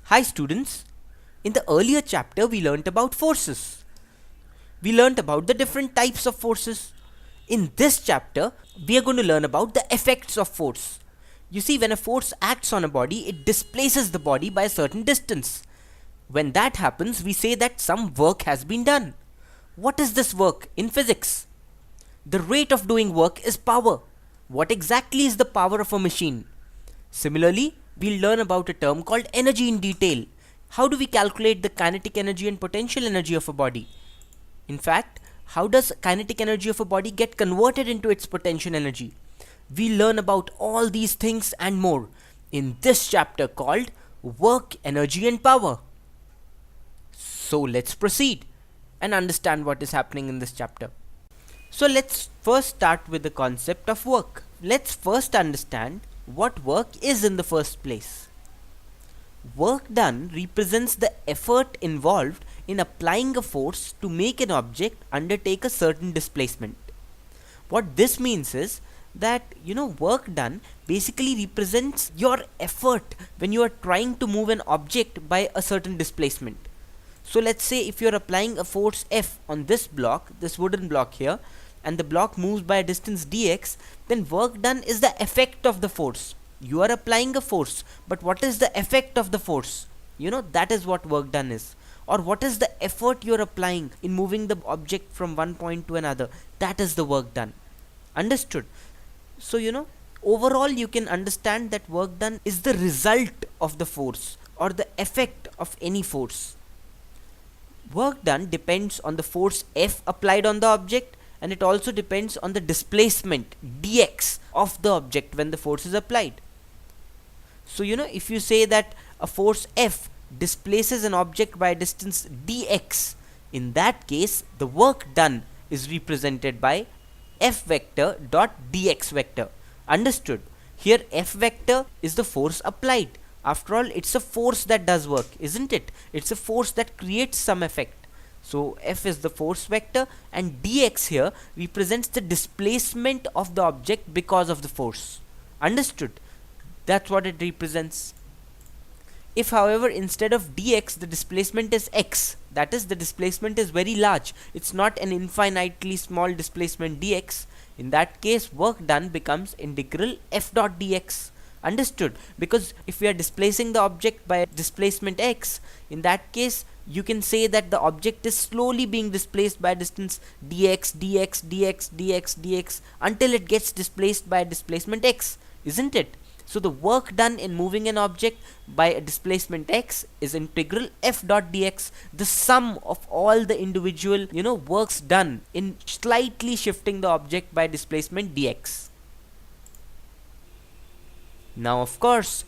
Hi students, in the earlier chapter we learnt about forces. We learnt about the different types of forces. In this chapter, we are going to learn about the effects of force. You see, when a force acts on a body, it displaces the body by a certain distance. When that happens, we say that some work has been done. What is this work in physics? The rate of doing work is power. What exactly is the power of a machine? Similarly, we'll learn about a term called energy in detail. How do we calculate the kinetic energy and potential energy of a body? In fact, how does kinetic energy of a body get converted into its potential energy? We learn about all these things and more in this chapter called Work, Energy and Power. So let's proceed and understand what is happening in this chapter. So let's first start with the concept of work. Let's first understand what work is in the first place. Work done represents the effort involved in applying a force to make an object undertake a certain displacement. What this means is that work done basically represents your effort when you are trying to move an object by a certain displacement. So let's say if you're applying a force F on this block, this wooden block here, and the block moves by a distance dx, then work done is the effect of the force. You are applying a force, but what is the effect of the force? That is what work done is. Or what is the effort you're applying in moving the object from one point to another? That is the work done. Understood? So, overall you can understand that work done is the result of the force or the effect of any force. Work done depends on the force F applied on the object, and it also depends on the displacement dx of the object when the force is applied. So if you say that a force F displaces an object by a distance dx, in that case the work done is represented by F vector dot dx vector. Understood? Here F vector is the force applied. After all, it's a force that does work, isn't it? It's a force that creates some effect. So F is the force vector, and dx here represents the displacement of the object because of the force. Understood? That's what it represents. If however instead of dx the displacement is x, that is the displacement is very large, it's not an infinitely small displacement dx, in that case work done becomes integral f dot dx. Understood? Because if we are displacing the object by displacement x, in that case you can say that the object is slowly being displaced by distance dx, dx, dx, dx, dx until it gets displaced by displacement x, isn't it? So the work done in moving an object by a displacement x is integral f dot dx, the sum of all the individual works done in slightly shifting the object by displacement dx. Now of course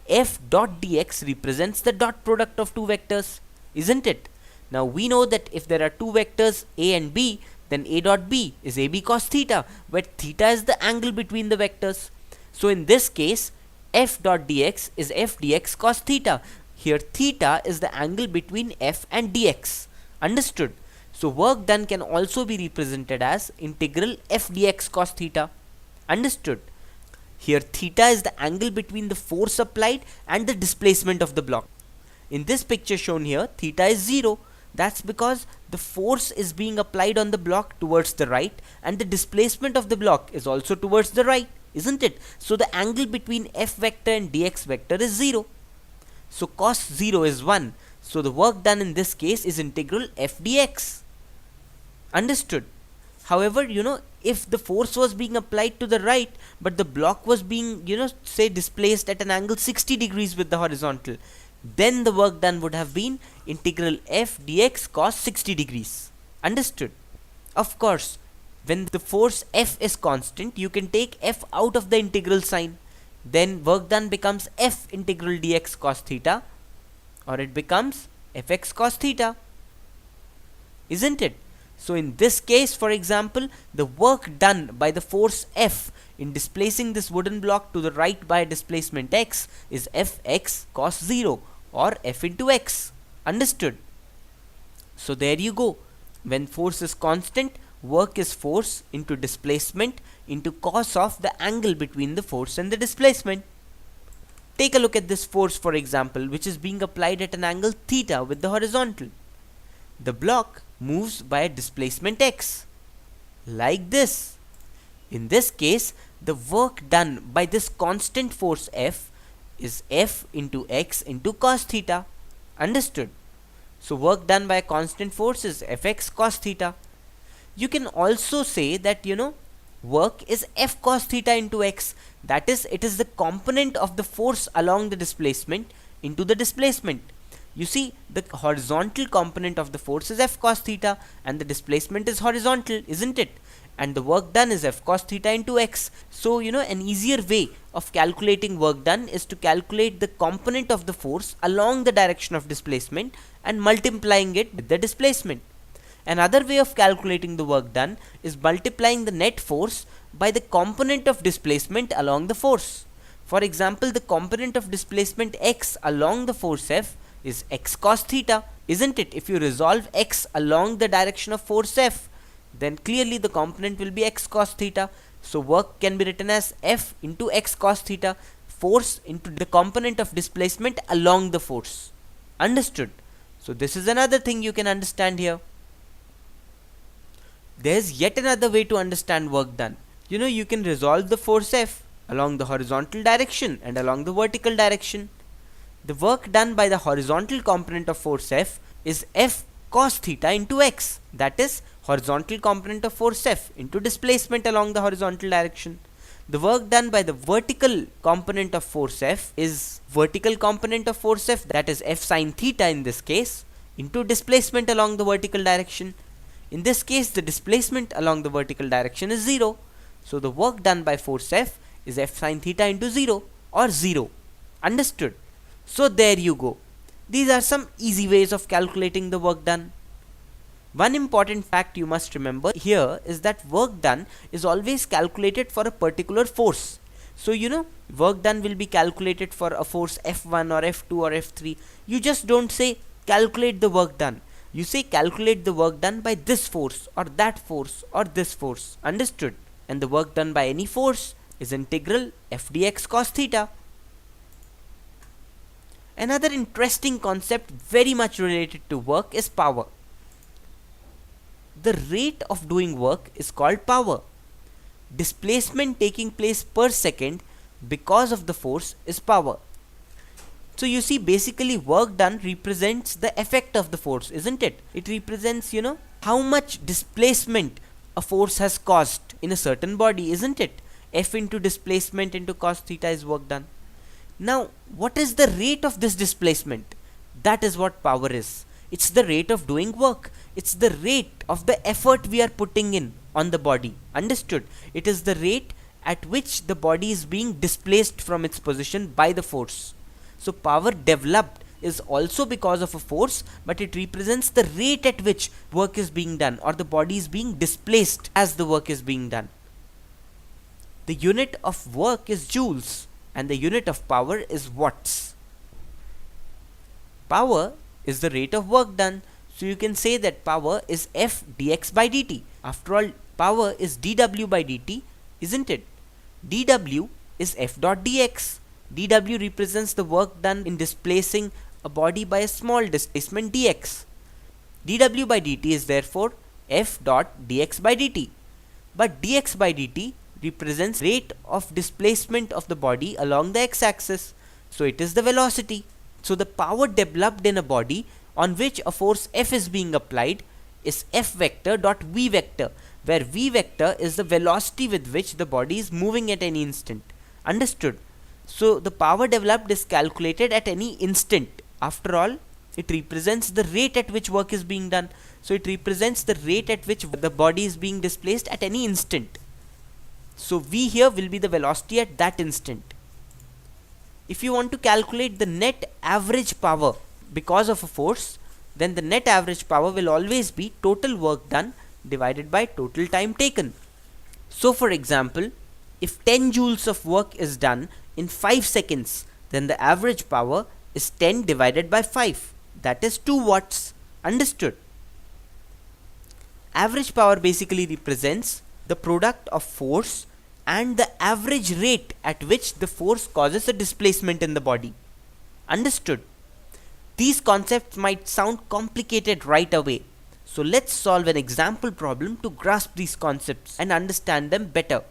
f dot dx represents the dot product of two vectors, isn't it? Now we know that if there are two vectors a and b, then a dot b is ab cos theta, where theta is the angle between the vectors. So in this case f dot dx is f dx cos theta. Here theta is the angle between f and dx. Understood? So work done can also be represented as integral f dx cos theta. Understood? Here theta is the angle between the force applied and the displacement of the block. In this picture shown here, theta is 0. That's because the force is being applied on the block towards the right, and the displacement of the block is also towards the right, isn't it? So the angle between f vector and dx vector is 0. So cos 0 is 1. So the work done in this case is integral f dx. Understood? However, if the force was being applied to the right, but the block was being, say displaced at an angle 60 degrees with the horizontal, then the work done would have been integral f dx cos 60 degrees. Understood? Of course, when the force F is constant, you can take F out of the integral sign. Then work done becomes F integral dx cos theta, or it becomes Fx cos theta. Isn't it? So in this case, for example, the work done by the force F in displacing this wooden block to the right by displacement x is Fx cos 0, or F into x. Understood? So there you go. When force is constant, work is force into displacement into cos of the angle between the force and the displacement. Take a look at this force, for example, which is being applied at an angle theta with the horizontal. The block moves by a displacement x, like this. In this case, the work done by this constant force F is F into x into cos theta. Understood? So work done by a constant force is Fx cos theta. You can also say that, work is F cos theta into x. That is, it is the component of the force along the displacement into the displacement. You see, the horizontal component of the force is F cos theta and the displacement is horizontal, isn't it? And the work done is F cos theta into x. So, an easier way of calculating work done is to calculate the component of the force along the direction of displacement and multiplying it with the displacement. Another way of calculating the work done is multiplying the net force by the component of displacement along the force. For example, the component of displacement x along the force F is x cos theta, isn't it? If you resolve x along the direction of force F, then clearly the component will be x cos theta. So work can be written as F into x cos theta, force into the component of displacement along the force. Understood? So this is another thing you can understand here. There's yet another way to understand work done. You can resolve the force F along the horizontal direction and along the vertical direction. The work done by the horizontal component of force F is F cos theta into x. That is, horizontal component of force F into displacement along the horizontal direction. The work done by the vertical component of force F is vertical component of force F, that is F sin theta in this case, into displacement along the vertical direction. In this case, the displacement along the vertical direction is 0. So the work done by force F is F sin theta into 0 or 0. Understood? So there you go. These are some easy ways of calculating the work done. One important fact you must remember here is that work done is always calculated for a particular force. So work done will be calculated for a force F1 or F2 or F3. You just don't say calculate the work done. You say calculate the work done by this force or that force or this force. Understood? And the work done by any force is integral f dx cos theta. Another interesting concept very much related to work is power. The rate of doing work is called power. Displacement taking place per second because of the force is power. So you see, basically work done represents the effect of the force, isn't it? It represents, how much displacement a force has caused in a certain body, isn't it? F into displacement into cos theta is work done. Now, what is the rate of this displacement? That is what power is. It's the rate of doing work. It's the rate of the effort we are putting in on the body. Understood? It is the rate at which the body is being displaced from its position by the force. So power developed is also because of a force, but it represents the rate at which work is being done or the body is being displaced as the work is being done. The unit of work is joules and the unit of power is watts. Power is the rate of work done, so you can say that power is F dx by dt. After all, power is dw by dt, isn't it? dw is F dot dx. dw represents the work done in displacing a body by a small displacement dx. dw by dt is therefore F dot dx by dt. But dx by dt represents rate of displacement of the body along the x-axis. So it is the velocity. So the power developed in a body on which a force F is being applied is F vector dot v vector, where v vector is the velocity with which the body is moving at any instant. Understood? So the power developed is calculated at any instant. After all, it represents the rate at which work is being done. So it represents the rate at which the body is being displaced at any instant. So v here will be the velocity at that instant. If you want to calculate the net average power because of a force, then the net average power will always be total work done divided by total time taken. So for example, if 10 joules of work is done in 5 seconds, then the average power is 10 divided by 5. That is 2 watts. Understood? Average power basically represents the product of force and the average rate at which the force causes a displacement in the body. Understood? These concepts might sound complicated right away, so let's solve an example problem to grasp these concepts and understand them better.